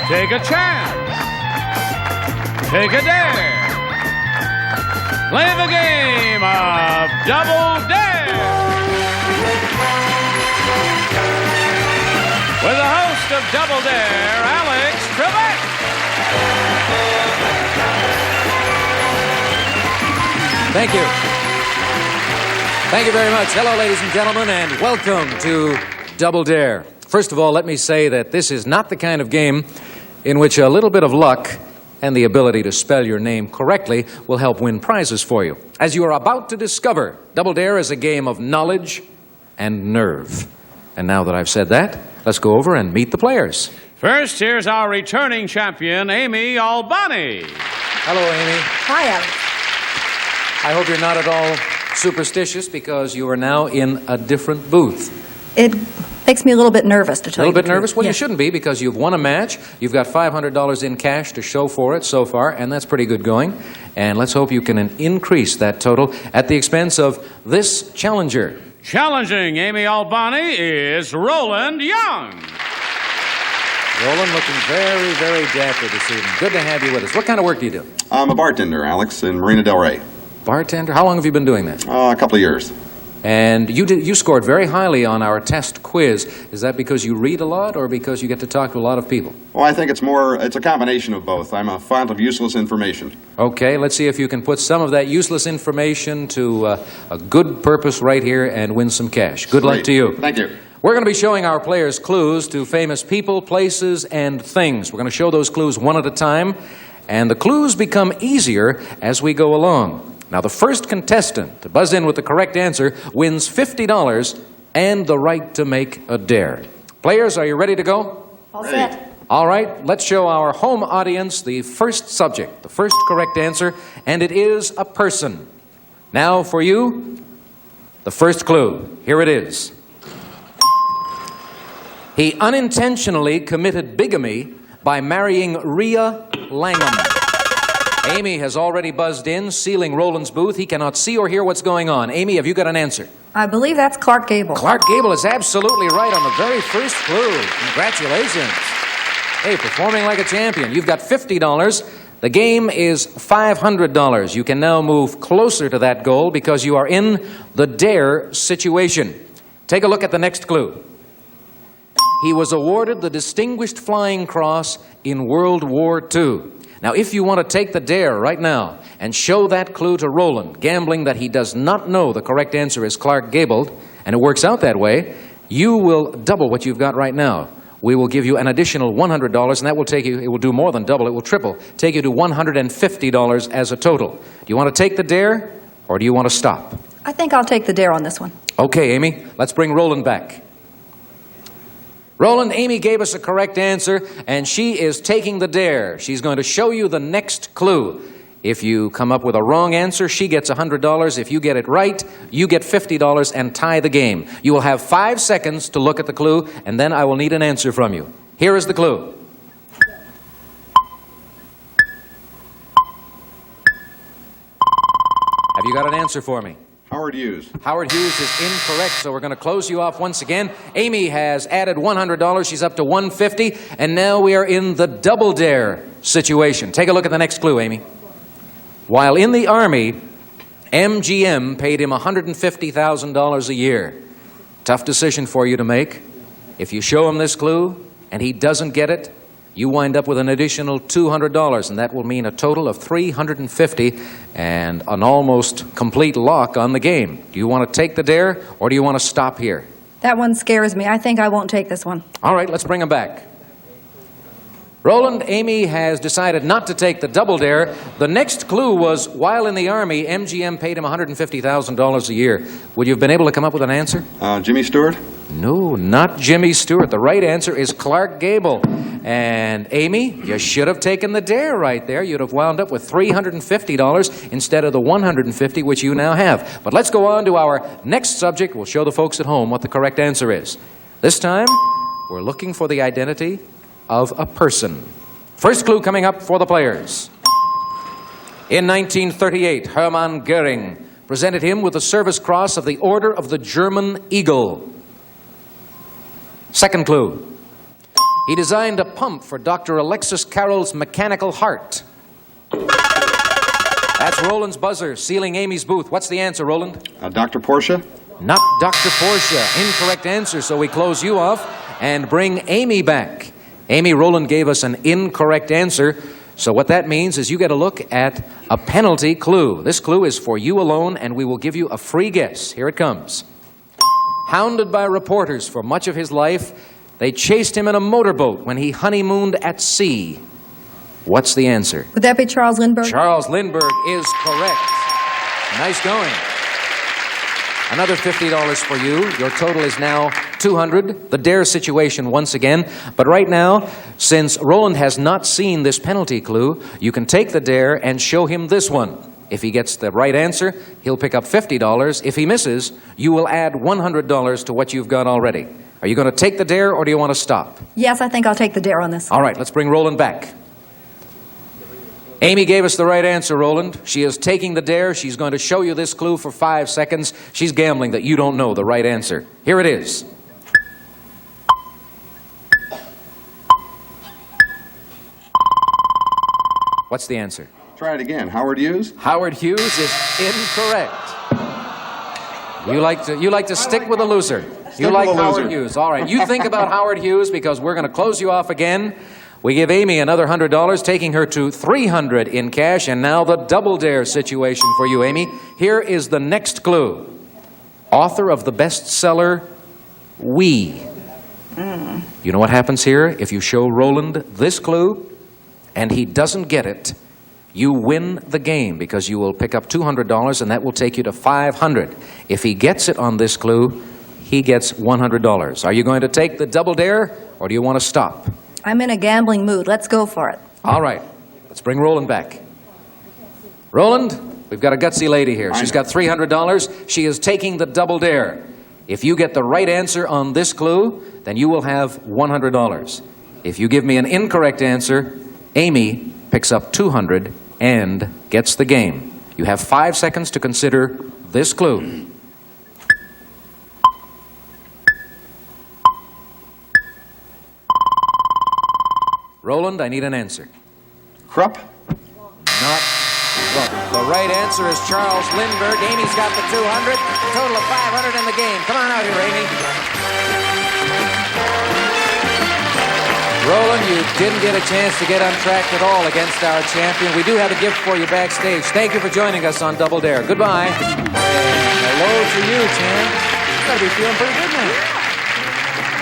Take a chance. Take a dare. Play the game of Double Dare. With the host of Double Dare, Alex Trebek. Thank you. Thank you very much. Hello, ladies and gentlemen, and welcome to Double Dare. First of all, let me say that this is not the kind of game in which a little bit of luck and the ability to spell your name correctly will help win prizes for you. As you are about to discover, Double Dare is a game of knowledge and nerve. And now that I've said that, let's go over and meet the players. First, here's our returning champion, Amy Albani. Hello, Amy. Hi, Alex. I hope you're not at all superstitious because you are now in a different booth. It makes me a little bit nervous, to tell you A little the bit nervous? truth. Well, Yeah. you shouldn't be because you've won a match. You've got $500 in cash to show for it so far, and that's pretty good going. And let's hope you can increase that total at the expense of this challenger. Challenging Amy Albani is Roland Young. Roland, looking very, very dapper this evening. Good to have you with us. What kind of work do you do? I'm a bartender, Alex, in Marina Del Rey. Bartender? How long have you been doing that? A couple of years. And you scored very highly on our test quiz. Is that because you read a lot or because you get to talk to a lot of people? Well, I think it's a combination of both. I'm a font of useless information. Okay, let's see if you can put some of that useless information to a good purpose right here and win some cash. Good luck Great. to you. Thank you. We're going to be showing our players clues to famous people, places, and things. We're going to show those clues one at a time, and the clues become easier as we go along. Now, the first contestant to buzz in with the correct answer wins $50 and the right to make a dare. Players, are you ready to go? All set. All right, let's show our home audience the first subject, the first correct answer, and it is a person. Now, for you, the first clue. Here it is. He unintentionally committed bigamy by marrying Rhea Langham. Amy has already buzzed in, sealing Roland's booth. He cannot see or hear what's going on. Amy, have you got an answer? I believe that's Clark Gable. Clark Gable is absolutely right on the very first clue. Congratulations. Hey, performing like a champion. You've got $50. The game is $500. You can now move closer to that goal because you are in the dare situation. Take a look at the next clue. He was awarded the Distinguished Flying Cross in World War II. Now, if you want to take the dare right now and show that clue to Roland, gambling that he does not know the correct answer is Clark Gable, and it works out that way, you will double what you've got right now. We will give you an additional $100, and that will take you, it will do more than double, it will triple, take you to $150 as a total. Do you want to take the dare, or do you want to stop? I think I'll take the dare on this one. Okay, Amy, let's bring Roland back. Roland, Amy gave us a correct answer, and she is taking the dare. She's going to show you the next clue. If you come up with a wrong answer, she gets $100. If you get it right, you get $50 and tie the game. You will have 5 seconds to look at the clue, and then I will need an answer from you. Here is the clue. Have you got an answer for me? Howard Hughes. Howard Hughes is incorrect, so we're going to close you off once again. Amy has added $100. She's up to $150, and now we are in the double dare situation. Take a look at the next clue, Amy. While in the Army, MGM paid him $150,000 a year. Tough decision for you to make. If you show him this clue and he doesn't get it, you wind up with an additional $200, and that will mean a total of $350 and an almost complete lock on the game. Do you want to take the dare, or do you want to stop here? That one scares me. I think I won't take this one. All right, let's bring him back. Roland, Amy has decided not to take the double dare. The next clue was, while in the Army, MGM paid him $150,000 a year. Would you have been able to come up with an answer? Jimmy Stewart. No, not Jimmy Stewart. The right answer is Clark Gable. And Amy, you should have taken the dare right there. You'd have wound up with $350 instead of the $150 which you now have. But let's go on to our next subject. We'll show the folks at home what the correct answer is. This time, we're looking for the identity of a person. First clue coming up for the players. In 1938, Hermann Goering presented him with the Service Cross of the Order of the German Eagle. Second clue. He designed a pump for Dr. Alexis Carroll's mechanical heart. That's Roland's buzzer, sealing Amy's booth. What's the answer, Roland? Dr. Portia? Not Dr. Portia. Incorrect answer, so we close you off and bring Amy back. Amy, Roland gave us an incorrect answer, so what that means is you get a look at a penalty clue. This clue is for you alone, and we will give you a free guess. Here it comes. Hounded by reporters for much of his life, they chased him in a motorboat when he honeymooned at sea. What's the answer? Would that be Charles Lindbergh? Charles Lindbergh is correct. Nice going. Another $50 for you. Your total is now $200. The dare situation once again. But right now, since Roland has not seen this penalty clue, you can take the dare and show him this one. If he gets the right answer, he'll pick up $50. If he misses, you will add $100 to what you've got already. Are you going to take the dare, or do you want to stop? Yes, I think I'll take the dare on this. All right, let's bring Roland back. Amy gave us the right answer, Roland. She is taking the dare. She's going to show you this clue for 5 seconds. She's gambling that you don't know the right answer. Here it is. What's the answer? Try it again. Howard Hughes? Howard Hughes is incorrect. You like to stick with a loser. You like with a Howard loser. Hughes. All right, you think about Howard Hughes, because we're going to close you off again. We give Amy another $100, taking her to $300 in cash, and now the double dare situation for you, Amy. Here is the next clue. Author of the bestseller, We. You know what happens here? If you show Roland this clue, and he doesn't get it, you win the game, because you will pick up $200, and that will take you to $500. If he gets it on this clue, he gets $100. Are you going to take the double dare, or do you want to stop? I'm in a gambling mood. Let's go for it. All right, let's bring Roland back. Roland, we've got a gutsy lady here. She's got $300. She is taking the double dare. If you get the right answer on this clue, then you will have $100. If you give me an incorrect answer, Amy picks up $200 and gets the game. You have 5 seconds to consider this clue. Roland, I need an answer. Krupp? Not Krupp. The right answer is Charles Lindbergh. Amy's got the $200. Total of $500 in the game. Come on out here, Amy. Roland, you didn't get a chance to get on track at all against our champion. We do have a gift for you backstage. Thank you for joining us on Double Dare. Goodbye. And hello to you, champ. You gotta be feeling pretty good now.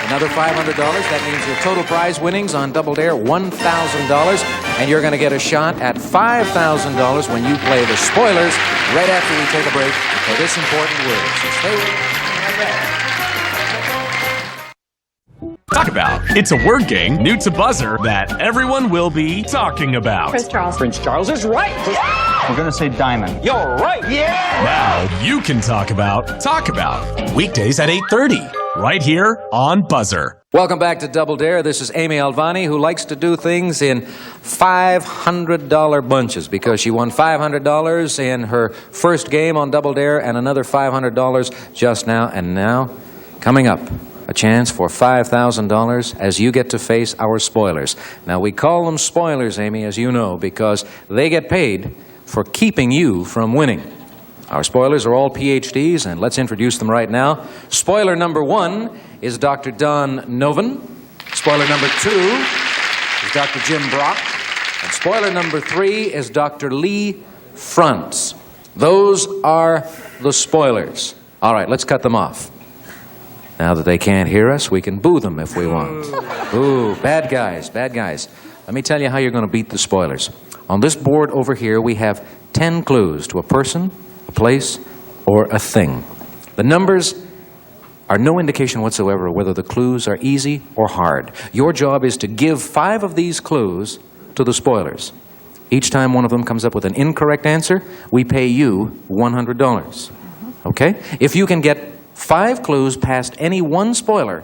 Another $500. That means your total prize winnings on Double Dare, $1,000. And you're going to get a shot at $5,000 when you play the spoilers right after we take a break for this important word. So stay with us. Talk About. It's a word game new to Buzzer that everyone will be talking about. Prince Charles. Prince Charles is right. We're gonna say diamond. You're right. Yeah. Now you can talk about weekdays at 8:30 right here on Buzzer. Welcome back to Double Dare. This is Amy Alvani, who likes to do things in $500 bunches, because she won $500 in her first game on Double Dare and another $500 just now. And now, coming up, a chance for $5,000 as you get to face our spoilers. Now, we call them spoilers, Amy, as you know, because they get paid for keeping you from winning. Our spoilers are all PhDs, and let's introduce them right now. Spoiler number 1 is Dr. Don Noven. Spoiler number 2 is Dr. Jim Brock. And spoiler number 3 is Dr. Lee Frantz. Those are the spoilers. All right, let's cut them off. Now that they can't hear us, we can boo them if we want. Ooh, bad guys, bad guys. Let me tell you how you're going to beat the spoilers. On this board over here, we have 10 clues to a person, a place, or a thing. The numbers are no indication whatsoever of whether the clues are easy or hard. Your job is to give 5 of these clues to the spoilers. Each time one of them comes up with an incorrect answer, we pay you $100. Okay? If you can get 5 clues past any one spoiler,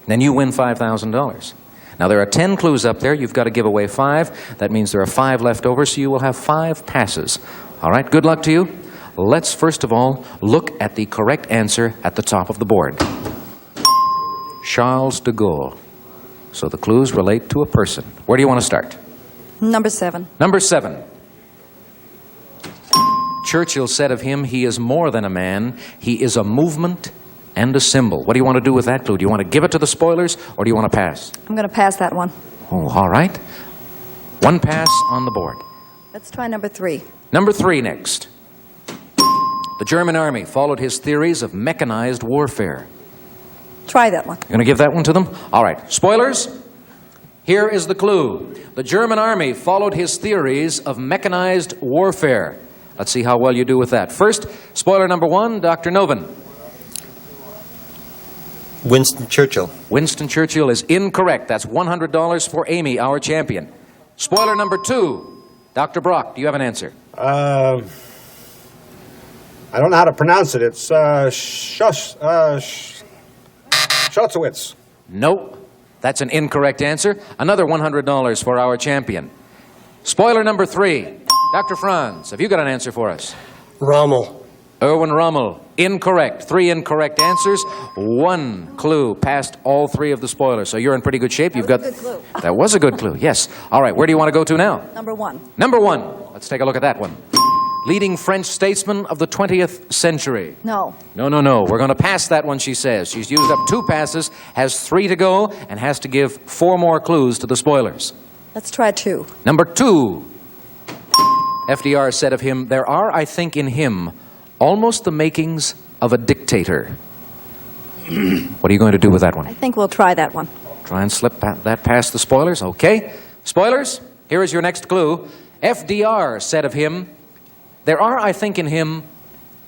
then you win $5,000. Now, there are 10 clues up there. You've got to give away 5. That means there are 5 left over, so you will have 5 passes. All right, good luck to you. Let's first of all look at the correct answer at the top of the board. Charles de Gaulle. So the clues relate to a person. Where do you want to start? Number 7. Number 7. Churchill said of him, he is more than a man. He is a movement and a symbol. What do you want to do with that clue? Do you want to give it to the spoilers, or do you want to pass? I'm going to pass that one. Oh, all right. One pass on the board. Let's try number 3. Number 3 next. The German army followed his theories of mechanized warfare. Try that one. You're going to give that one to them? All right. Spoilers? Here is the clue. The German army followed his theories of mechanized warfare. Let's see how well you do with that. First, spoiler number 1, Dr. Novin. Winston Churchill. Winston Churchill is incorrect. That's $100 for Amy, our champion. Spoiler number 2, Dr. Brock, do you have an answer? I don't know how to pronounce it. It's Schotzowitz. Nope. That's an incorrect answer. Another $100 for our champion. Spoiler number 3, Dr. Franz, have you got an answer for us? Rommel. Erwin Rommel, incorrect. 3 incorrect answers. 1 clue past all 3 of the spoilers. So you're in pretty good shape. You've got. That was a good clue. That was a good clue, yes. All right, where do you want to go to now? Number 1. Number 1. Let's take a look at that one. Leading French statesman of the 20th century. No. No. We're going to pass that one, she says. She's used up 2 passes, has 3 to go, and has to give 4 more clues to the spoilers. Let's try 2. Number 2. FDR said of him, there are, I think, in him almost the makings of a dictator. What are you going to do with that I one? think we'll try that one. Try and slip that past the spoilers? Okay. Spoilers, here is your next clue. FDR said of him, there are, I think, in him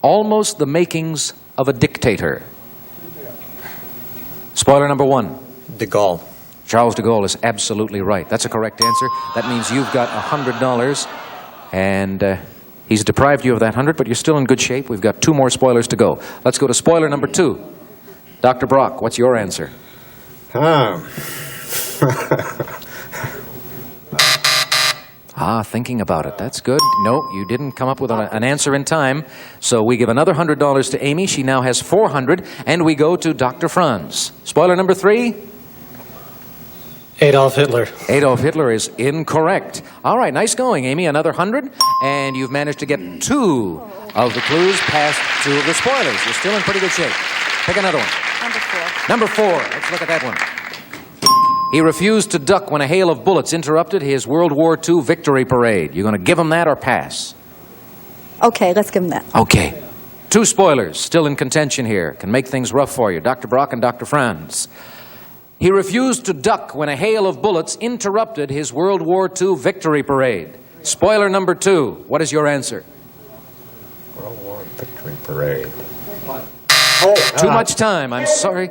almost the makings of a dictator. Spoiler number 1. De Gaulle. Charles de Gaulle is absolutely right. That's a correct answer. That means you've got $100, and he's deprived you of that 100, but you're still in good shape. We've got 2 more spoilers to go. Let's go to spoiler number 2. Dr. Brock, what's your answer? Thinking about it. That's good. No, you didn't come up with an answer in time. So we give another $100 to Amy. She now has $400, and we go to Dr. Franz. Spoiler number 3. Adolf Hitler. Adolf Hitler is incorrect. All right, nice going, Amy. Another 100, and you've managed to get 2 of the clues past 2 of the spoilers. You're still in pretty good shape. Pick another one. Number 4. Number 4. Let's look at that one. He refused to duck when a hail of bullets interrupted his World War II victory parade. You going to give him that or pass? Okay, let's give him that. Okay. 2 spoilers still in contention here. Can make things rough for you. Dr. Brock and Dr. Franz. He refused to duck when a hail of bullets interrupted his World War II victory parade. Spoiler number 2. What is your answer? World War Victory Parade. Too much time. I'm sorry.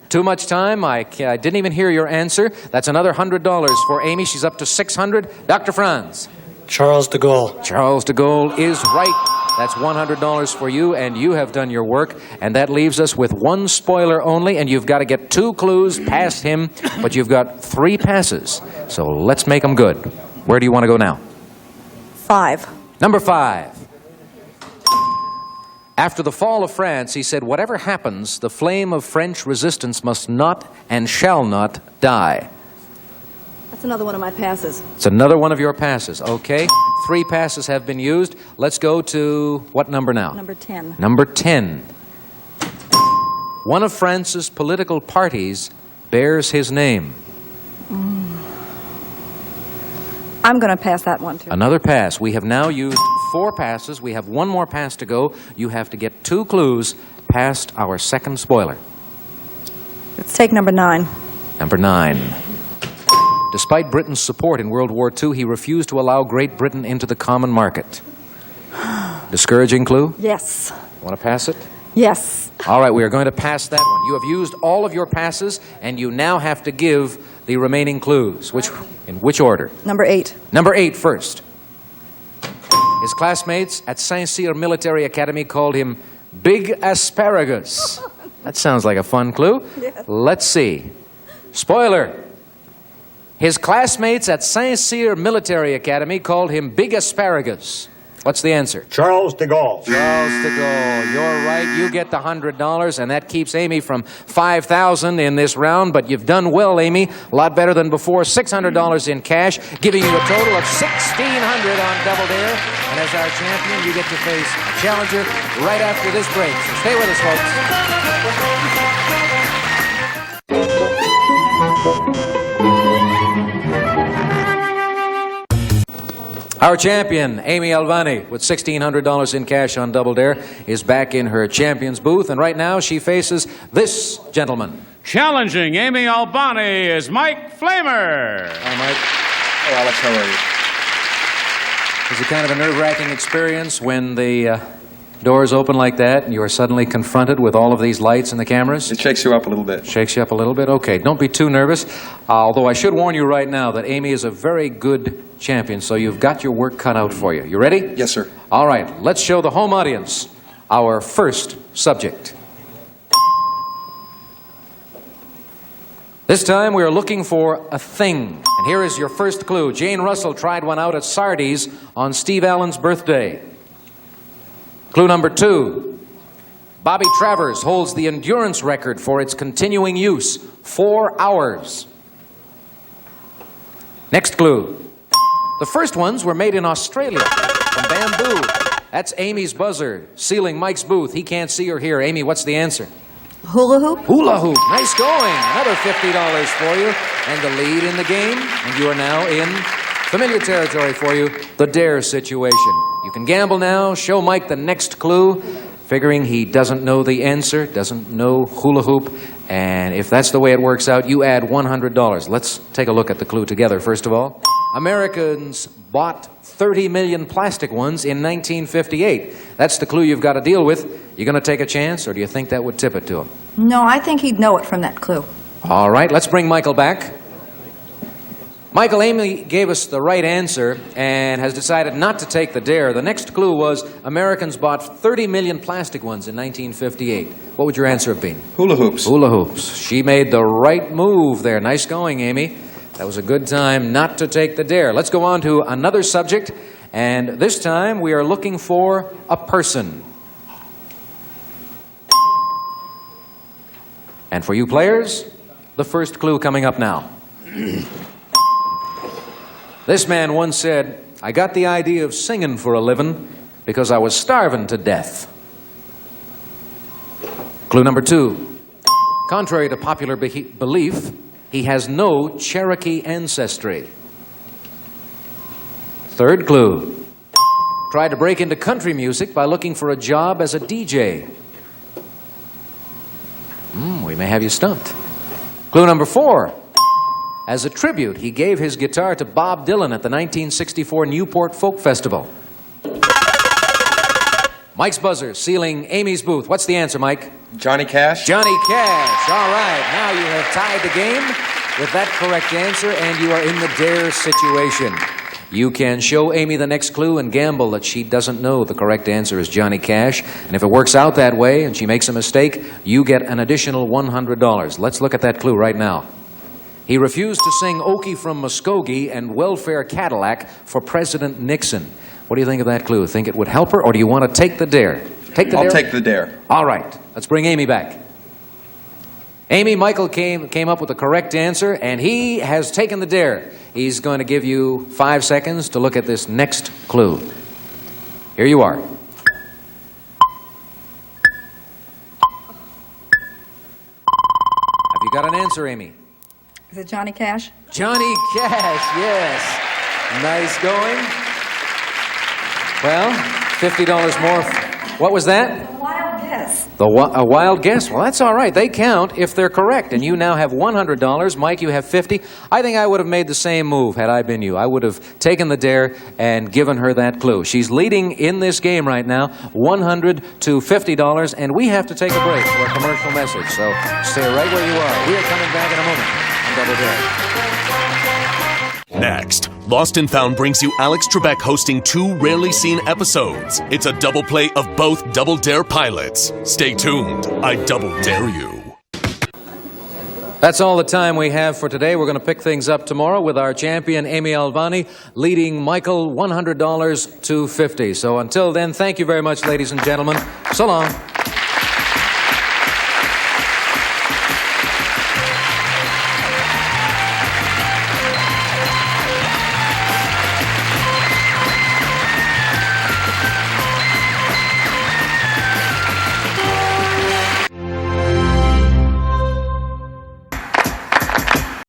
Too much time. I didn't even hear your answer. That's another $100 for Amy. She's up to $600. Dr. Franz. Charles de Gaulle. Charles de Gaulle is right. That's $100 for you, and you have done your work. And that leaves us with 1 spoiler only, and you've got to get 2 clues past him, but you've got 3 passes. So let's make them good. Where do you want to go now? 5. Number 5. After the fall of France, he said, whatever happens, the flame of French resistance must not and shall not die. That's another one of my passes. It's another one of your passes. Okay. 3 passes have been used. Let's go to what number now? Number 10. Number 10. One of France's political parties bears his name. I'm going to pass that one, too. Another pass. We have now used 4 passes. We have 1 more pass to go. You have to get 2 clues past our second spoiler. Let's take number 9. Number 9. Despite Britain's support in World War II, he refused to allow Great Britain into the common market. Discouraging clue? Yes. Want to pass it? Yes. All right, we are going to pass that one. You have used all of your passes, and you now have to give the remaining clues. In which order? Number 8. Number 8 first. His classmates at Saint-Cyr Military Academy called him Big Asparagus. That sounds like a fun clue. Yes. Let's see. Spoiler. His classmates at Saint-Cyr Military Academy called him Big Asparagus. What's the answer? Charles de Gaulle. Charles de Gaulle. You're right. You get the $100, and that keeps Amy from $5,000 in this round. But you've done well, Amy. A lot better than before. $600 in cash, giving you a total of $1,600 on Double Dare. And as our champion, you get to face a challenger right after this break. So stay with us, folks. Our champion, Amy Albani, with $1,600 in cash on Double Dare, is back in her champion's booth, and right now she faces this gentleman. Challenging Amy Albani is Mike Flamer. Hi, Mike. Hey, Alex, how are you? Is it kind of a nerve-wracking experience when the doors open like that and you are suddenly confronted with all of these lights and the cameras? It shakes you up a little bit. Shakes you up a little bit? Okay, don't be too nervous. Although I should warn you right now that Amy is a very good champion, so you've got your work cut out for you. You ready? Yes, sir. All right, let's show the home audience our first subject. This time we are looking for a thing. And here is your first clue. Jane Russell tried one out at Sardi's on Steve Allen's birthday. Clue number 2. Bobby Travers holds the endurance record for its continuing use, 4 hours. Next clue. The first ones were made in Australia from bamboo. That's Amy's buzzer, sealing Mike's booth. He can't see or hear. Amy, what's the answer? Hula hoop? Hula hoop. Nice going. Another $50 for you. And the lead in the game. And you are now in familiar territory for you, the dare situation. You can gamble now. Show Mike the next clue, figuring he doesn't know the answer, doesn't know hula hoop. And if that's the way it works out, you add $100. Let's take a look at the clue together, first of all. Americans bought 30 million plastic ones in 1958. That's the clue you've got to deal with. You going to take a chance, or do you think that would tip it to him? No, I think he'd know it from that clue. All right, let's bring Michael back. Michael, Amy gave us the right answer and has decided not to take the dare. The next clue was Americans bought 30 million plastic ones in 1958. What would your answer have been? Hula hoops. Hula hoops. She made the right move there. Nice going, Amy. That was a good time not to take the dare. Let's go on to another subject, and this time we are looking for a person. And for you players, the first clue coming up now. This man once said, I got the idea of singing for a living because I was starving to death. Clue number 2. Contrary to popular belief, he has no Cherokee ancestry. Third clue. Tried to break into country music by looking for a job as a DJ. We may have you stumped. Clue number 4. As a tribute, he gave his guitar to Bob Dylan at the 1964 Newport Folk Festival. Mike's buzzer, sealing Amy's booth. What's the answer, Mike? Johnny Cash. Johnny Cash. All right, now you have tied the game with that correct answer, and you are in the dare situation. You can show Amy the next clue and gamble that she doesn't know the correct answer is Johnny Cash. And if it works out that way and she makes a mistake, you get an additional $100. Let's look at that clue right now. He refused to sing Okie from Muskogee and Welfare Cadillac for President Nixon. What do you think of that clue? Think it would help her, or do you want to take the dare? I'll take the dare. All right. Let's bring Amy back. Amy, Michael came up with the correct answer, and he has taken the dare. He's going to give you 5 seconds to look at this next clue. Here you are. Have you got an answer, Amy? Is it Johnny Cash? Johnny Cash, yes. Nice going. Well, $50 more. What was that? A wild guess. A wild guess? Well, that's all right. They count if they're correct. And you now have $100. Mike, you have $50. I think I would have made the same move had I been you. I would have taken the dare and given her that clue. She's leading in this game right now, $100 to $50. And we have to take a break for a commercial message. So stay right where you are. We are coming back in a moment on Double Dare. Next, Lost and Found brings you Alex Trebek hosting 2 rarely seen episodes. It's a double play of both Double Dare pilots. Stay tuned. I double dare you. That's all the time we have for today. We're going to pick things up tomorrow with our champion, Amy Albani, leading Michael $100 to $50. So until then, thank you very much, ladies and gentlemen. So long.